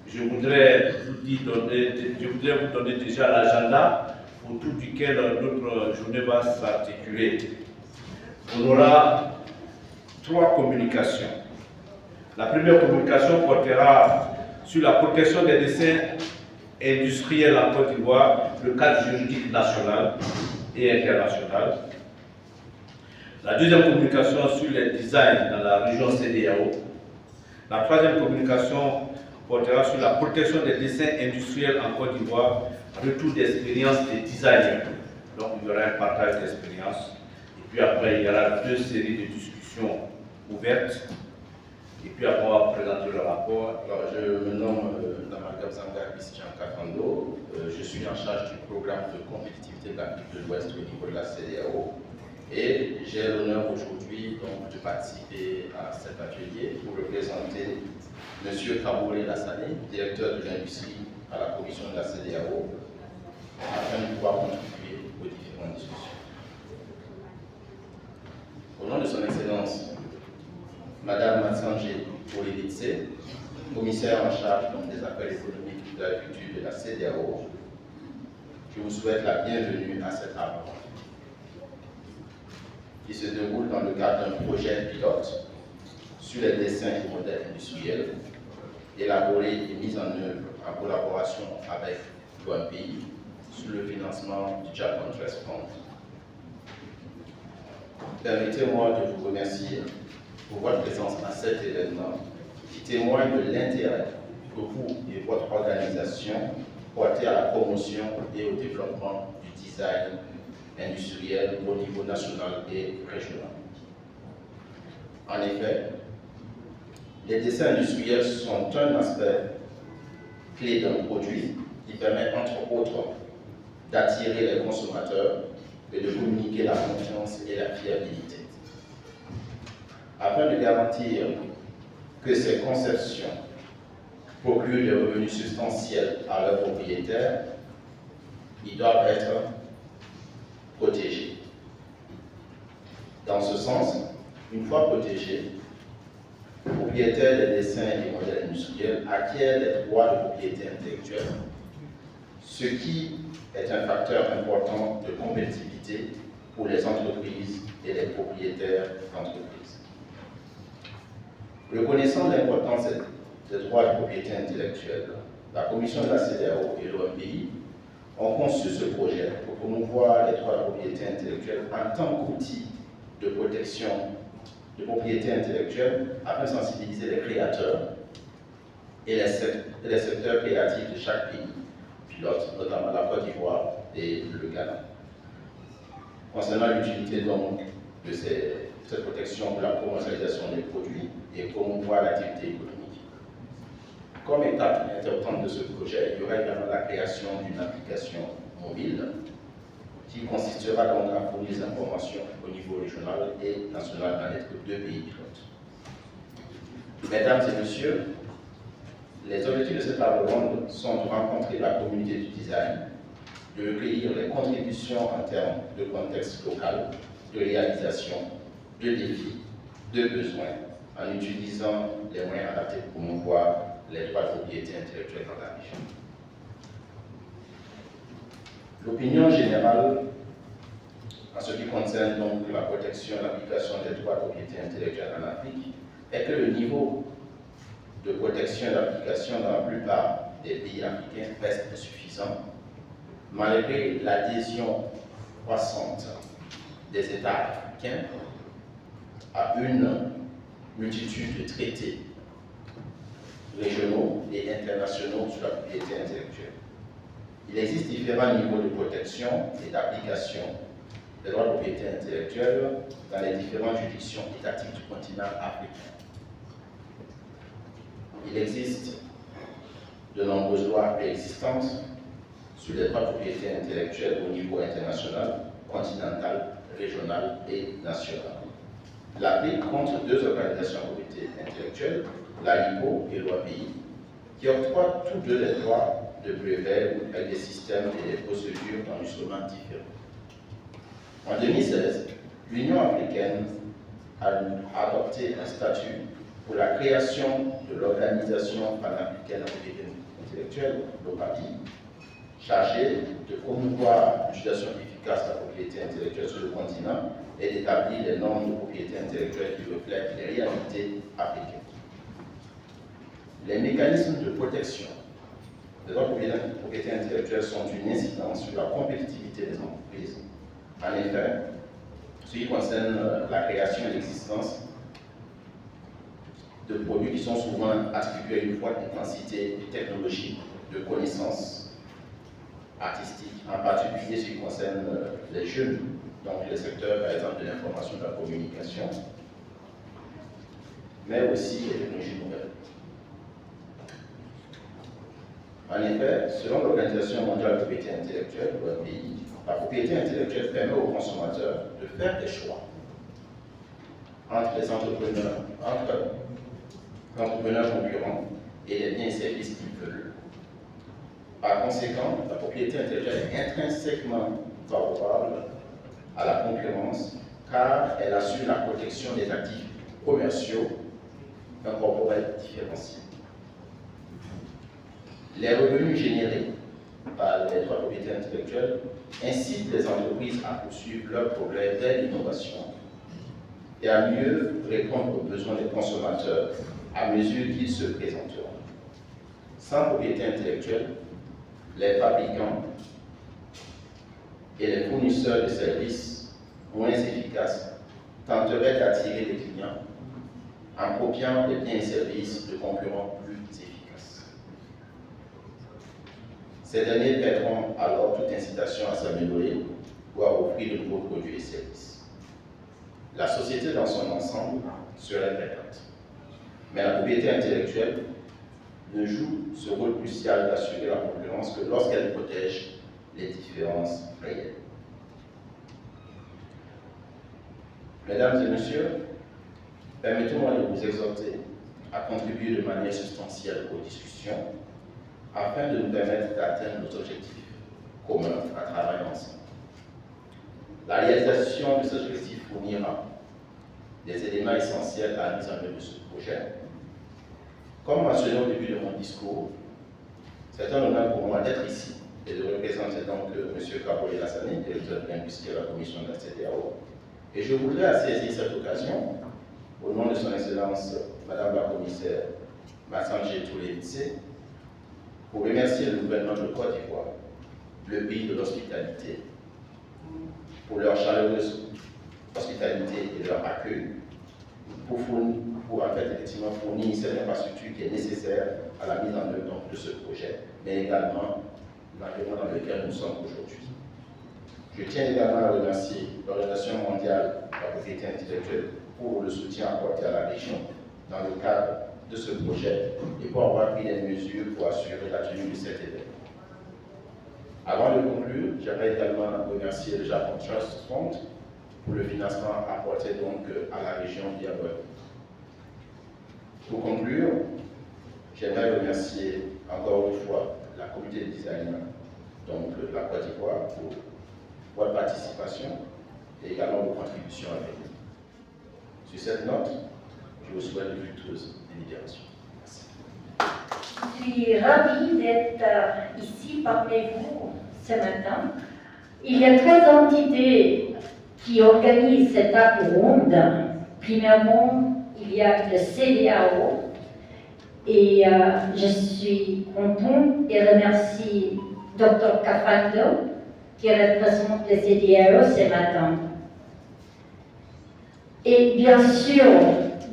je voudrais vous donner déjà l'agenda autour duquel notre journée va s'articuler. On aura 3 communications. La première communication portera sur la protection des dessins industriels en Côte d'Ivoire, le cadre juridique national et international. La deuxième communication sur les designs dans la région CEDEAO. La troisième communication portera sur la protection des dessins industriels en Côte d'Ivoire, retour d'expérience des designers. Donc il y aura un partage d'expérience. Et puis après, il y aura 2 séries de discussions ouvertes. Et puis après, on va présenter le rapport. Alors, je me nomme Namargab Zanga Christian Kafando. Je suis en charge du programme de compétitivité de l'Afrique de l'Ouest au niveau de la CEDEAO. Et j'ai l'honneur aujourd'hui de participer à cet atelier pour représenter M. Kabouré Lassane, directeur de l'industrie à la commission de la CEDEAO, afin de pouvoir contribuer aux différentes discussions. Au nom de son Excellence, Madame Matsangé Olivitse, commissaire en charge des affaires économiques de l'agriculture de la CEDEAO, je vous souhaite la bienvenue à cette rencontre qui se déroule dans le cadre d'un projet pilote sur les dessins et modèles industriels, élaboré et mis en œuvre en collaboration avec l'OMPI sous le financement du Japan Trust Fund. Permettez-moi de vous remercier pour votre présence à cet événement qui témoigne de l'intérêt que vous et votre organisation portez à la promotion et au développement du design industriel au niveau national et régional. En effet, les dessins industriels sont un aspect clé d'un produit qui permet entre autres d'attirer les consommateurs et de communiquer la confiance et la fiabilité. Afin de garantir que ces conceptions procurent des revenus substantiels à leurs propriétaires, ils doivent être protégés. Dans ce sens, une fois protégés, le propriétaire des dessins et des modèles industriels acquiert les droits de propriété intellectuelle, ce qui est un facteur important de compétitivité pour les entreprises et les propriétaires d'entreprises. Reconnaissant l'importance des droits de propriété intellectuelle, la Commission de la CEDEAO et l'OMPI ont conçu ce projet pour promouvoir les droits de propriété intellectuelle en tant qu'outil de protection de propriété intellectuelle afin de sensibiliser les créateurs et les secteurs créatifs de chaque pays pilote, notamment la Côte d'Ivoire et le Ghana. Concernant l'utilité donc de cette protection pour la commercialisation des produits et promouvoir l'activité économique. Comme étape importante de ce projet, il y aura également la création d'une application mobile qui consistera donc à fournir des informations au niveau régional et national dans les 2 pays pilotes. Mesdames et messieurs, les objectifs de cette table ronde sont de rencontrer la communauté du design, de recueillir les contributions en termes de contexte local, de réalisation, de défis, de besoins, en utilisant les moyens adaptés pour promouvoir les droits de propriété intellectuelle dans la région. L'opinion générale, en ce qui concerne donc la protection et l'application des droits de propriété intellectuelle en Afrique, est que le niveau de protection et d'application dans la plupart des pays africains reste insuffisant, malgré l'adhésion croissante des États africains à une multitude de traités régionaux et internationaux sur la propriété intellectuelle. Il existe différents niveaux de protection et d'application des droits de propriété intellectuelle dans les différentes juridictions étatiques du continent africain. Il existe de nombreuses lois préexistantes sur les droits de propriété intellectuelle au niveau international, continental, régional et national. L'Afrique compte 2 organisations de propriété intellectuelle, l'AIPO et l'OAPI, qui octroient tous 2 les droits de brevet avec des systèmes et des procédures d'enregistrement différents. En 2016, l'Union africaine a adopté un statut pour la création de l'Organisation panafricaine de propriété intellectuelle, l'OPAPI, chargée de promouvoir l'utilisation efficace de la propriété intellectuelle sur le continent et d'établir des normes de propriété intellectuelle qui reflètent les réalités africaines. Les mécanismes de protection des droits de propriété intellectuelle sont une incidence sur la compétitivité des entreprises. En effet, ce qui concerne la création et l'existence de produits qui sont souvent attribués à une forte intensité de technologie, de connaissances artistiques, en particulier ce qui concerne les jeunes, donc les secteurs par exemple de l'information et de la communication, mais aussi les technologies nouvelles. En effet, selon l'Organisation mondiale de la propriété intellectuelle, l'OMPI, la propriété intellectuelle permet aux consommateurs de faire des choix entre les entrepreneurs concurrents et les biens et services qu'ils veulent. Par conséquent, la propriété intellectuelle est intrinsèquement favorable à la concurrence car elle assure la protection des actifs commerciaux d'un corporate différencié. Les revenus générés par les droits de propriété intellectuelle incitent les entreprises à poursuivre leurs progrès vers l'innovation et à mieux répondre aux besoins des consommateurs à mesure qu'ils se présenteront. Sans propriété intellectuelle, les fabricants et les fournisseurs de services moins efficaces tenteraient d'attirer les clients en copiant des biens et services de concurrents plus efficaces. Ces derniers perdront alors toute incitation à s'améliorer ou à offrir de nouveaux produits et services. La société dans son ensemble serait perdante. Mais la propriété intellectuelle ne joue ce rôle crucial d'assurer la concurrence que lorsqu'elle protège les différences réelles. Mesdames et messieurs, permettez-moi de vous exhorter à contribuer de manière substantielle aux discussions afin de nous permettre d'atteindre nos objectifs communs à travailler ensemble. La réalisation de cet objectif fournira des éléments essentiels à la mise en œuvre de ce projet. Comme mentionné au début de mon discours, c'est un honneur pour moi d'être ici et de représenter donc M. Kaboye Lassani, directeur de l'industrie à la commission de la CEDEAO. Et je voudrais saisir cette occasion, au nom de son Excellence, Madame la Commissaire Massanjé Touré-Lissé, pour remercier le gouvernement de Côte d'Ivoire, le pays de l'hospitalité, pour leur chaleureuse hospitalité et leur accueil, pour en fait effectivement fournir cette infrastructure qui est nécessaire à la mise en œuvre donc, de ce projet, mais également l'environnement dans lequel nous sommes aujourd'hui. Je tiens également à remercier l'Organisation mondiale de la propriété intellectuelle pour le soutien apporté à la région dans le cadre de ce projet et pour avoir pris des mesures pour assurer la tenue de cet événement. Avant de conclure, j'aimerais également remercier le Japan Trust Fund pour le financement apporté donc à la région d'Ivoire. Pour conclure, j'aimerais remercier encore une fois la communauté de designers, donc la Côte d'Ivoire, pour votre participation et également vos contributions avec nous. Sur cette note, je vous souhaite de fructueuses délibérations. Merci. Je suis ravie d'être ici parmi vous ce matin. Il y a 3 entités qui organisent cette table ronde. Premièrement, il y a le CEDEAO et je suis contente et remercie Dr. Kafando qui représente le CEDEAO ce matin. Et bien sûr,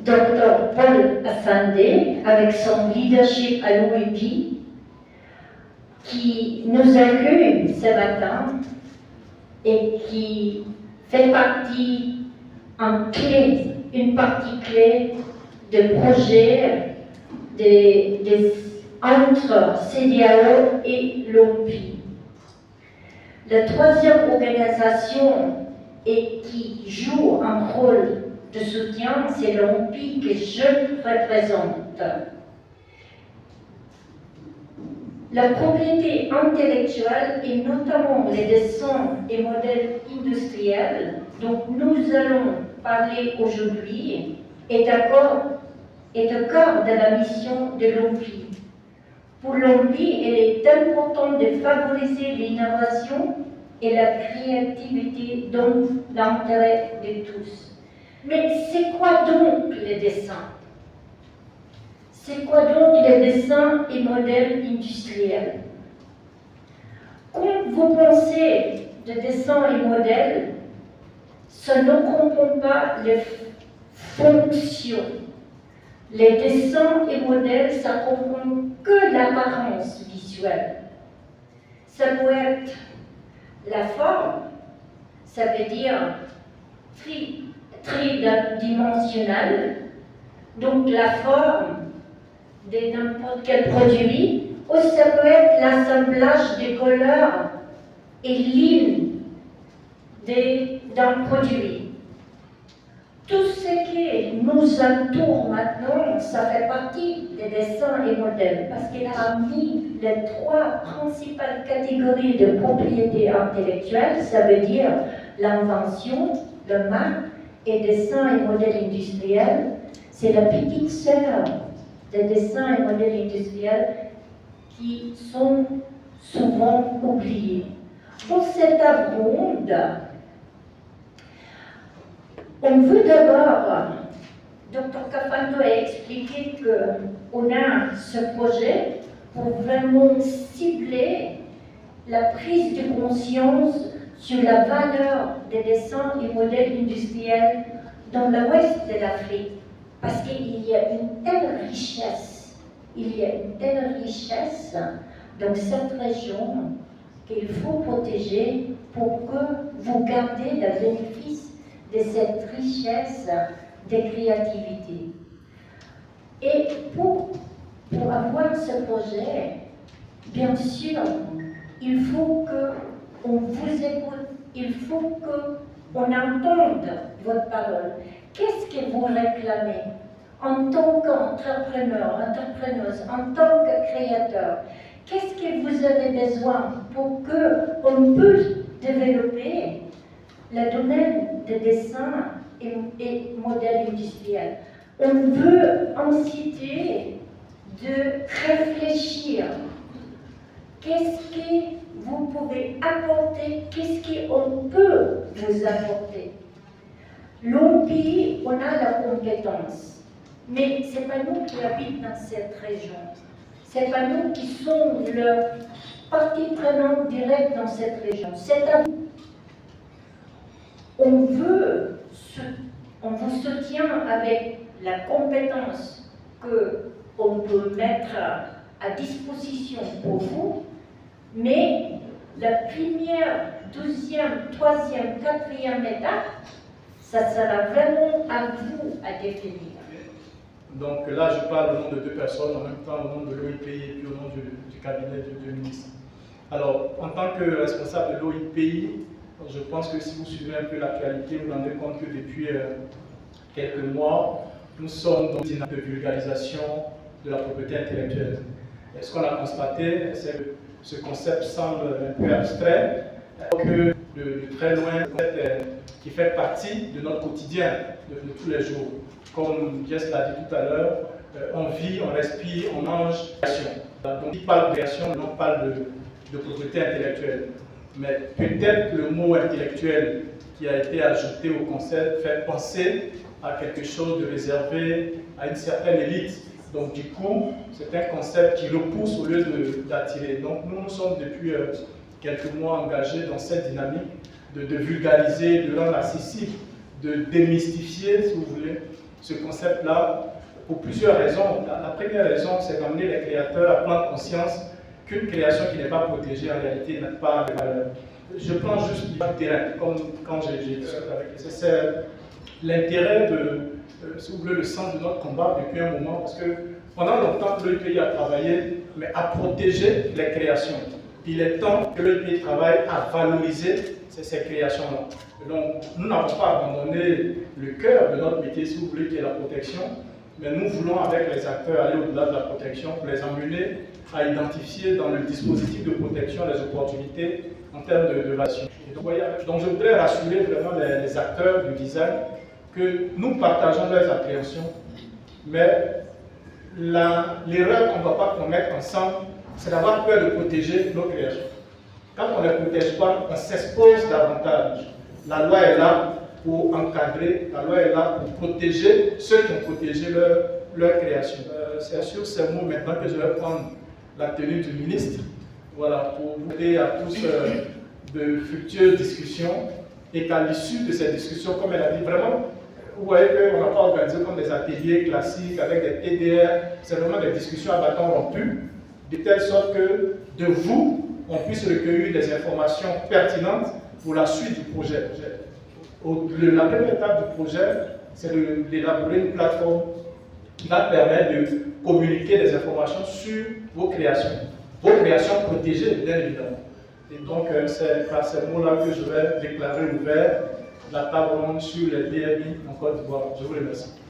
Dr. Paul Assandé, avec son leadership à l'OIP, qui nous accueille ce matin et qui fait partie, une partie clé de projets entre CEDEAO et l'OIP. La 3e organisation et qui joue un rôle de soutien, c'est l'OIP que je représente. La propriété intellectuelle et notamment les dessins et modèles industriels dont nous allons parler aujourd'hui est au cœur de la mission de l'OIP Pour l'OMPI, il est important de favoriser l'innovation et la créativité dans l'intérêt de tous. Mais c'est quoi donc le dessin? C'est quoi donc le dessin et modèle industriel? Quand vous pensez de dessin et modèle, ça ne comprend pas les fonctions. Les dessins et modèles, ça comprend que l'apparence visuelle. Ça peut être la forme, ça veut dire tridimensionnel, donc la forme de n'importe quel produit, ou ça peut être l'assemblage des couleurs et lignes d'un produit. Tout ce qui nous entoure maintenant, ça fait partie des dessins et modèles, parce qu'il a mis les trois principales catégories de propriété intellectuelle, ça veut dire l'invention, le marque et dessin et modèle industriel. C'est la petite sœur des dessins et modèles industriels qui sont souvent oubliés. Pour cette table ronde, on veut d'abord, Dr Cafando a expliqué qu'on a ce projet pour vraiment cibler la prise de conscience sur la valeur des dessins et modèles industriels dans l'ouest de l'Afrique. Parce qu'il y a une telle richesse, dans cette région qu'il faut protéger pour que vous gardiez le bénéfice de cette richesse de créativité. Et pour avoir ce projet, bien sûr, il faut qu'on vous écoute, il faut qu'on entende votre parole. Qu'est-ce que vous réclamez en tant qu'entrepreneur, entrepreneuse, en tant que créateur? Qu'est-ce que vous avez besoin pour qu'on puisse développer le domaine de dessin et modèle industriel? On veut inciter de réfléchir. Qu'est-ce que vous pouvez apporter? Qu'est-ce qu'on peut vous apporter? L'OMPI, on a la compétence, mais ce n'est pas nous qui habitons dans cette région. Ce n'est pas nous qui sommes le partie prenante directe dans cette région. C'est à vous. On vous soutient avec la compétence qu'on peut mettre à disposition pour vous, mais la première, deuxième, troisième, quatrième étape, ça sera vraiment à vous à définir. Donc là, je parle au nom de deux personnes, en même temps au nom de l'OIPI et puis au nom du cabinet du ministre. Alors, en tant que responsable de l'OIPI, je pense que si vous suivez un peu l'actualité, vous vous rendez compte que depuis quelques mois, nous sommes dans une dynamique de vulgarisation de la propriété intellectuelle. Et ce qu'on a constaté, c'est que ce concept semble un peu abstrait, que de très loin, qui fait partie de notre quotidien de tous les jours. Comme Jess l'a dit tout à l'heure, on vit, on respire, on mange, création. Donc, on parle de création, on parle de propriété intellectuelle. Mais peut-être que le mot intellectuel qui a été ajouté au concept fait penser à quelque chose de réservé à une certaine élite. Donc du coup, c'est un concept qui repousse au lieu d'attirer. Donc nous sommes depuis quelques mois engagés dans cette dynamique de vulgariser, de rendre accessible, de démystifier, si vous voulez, ce concept-là, pour plusieurs raisons. La première raison, c'est d'amener les créateurs à prendre conscience qu'une création qui n'est pas protégée, en réalité, n'a pas de valeur. Je prends juste du terrain, comme quand j'ai discuté avec les c'est l'intérêt si vous voulez, le sens de notre combat depuis un moment, parce que pendant longtemps, l'OIPI a travaillé, mais à protéger les créations. Il est temps que l'OIPI travaille à valoriser ces créations-là. Donc, nous n'avons pas abandonné le cœur de notre métier, si vous voulez, qui est la protection, mais nous voulons, avec les acteurs, aller au-delà de la protection pour les amener à identifier dans le dispositif de protection les opportunités en termes de relation. Donc, je voudrais rassurer vraiment les acteurs du design que nous partageons leurs appréhensions, mais l'erreur qu'on ne va pas commettre ensemble, c'est d'avoir peur de protéger nos créations. Quand on ne les protège pas, on s'expose davantage. La loi est là pour encadrer, la loi est là pour protéger ceux qui ont protégé leur création. C'est sur ces mots maintenant que je vais prendre la tenue du ministre, voilà, pour vous aider à tous de futures discussions et qu'à l'issue de ces discussions, comme elle a dit, vraiment, vous voyez qu'on n'a pas organisé comme des ateliers classiques avec des TDR, c'est vraiment des discussions à bâton rompu, de telle sorte que de vous, on puisse recueillir des informations pertinentes pour la suite du projet. La première étape du projet, c'est d'élaborer une plateforme qui va permettre de communiquer des informations sur vos créations protégées, bien évidemment. Et donc, c'est par ces mots-là que je vais déclarer ouvert la table ronde sur les DMI en Côte d'Ivoire. Je vous remercie.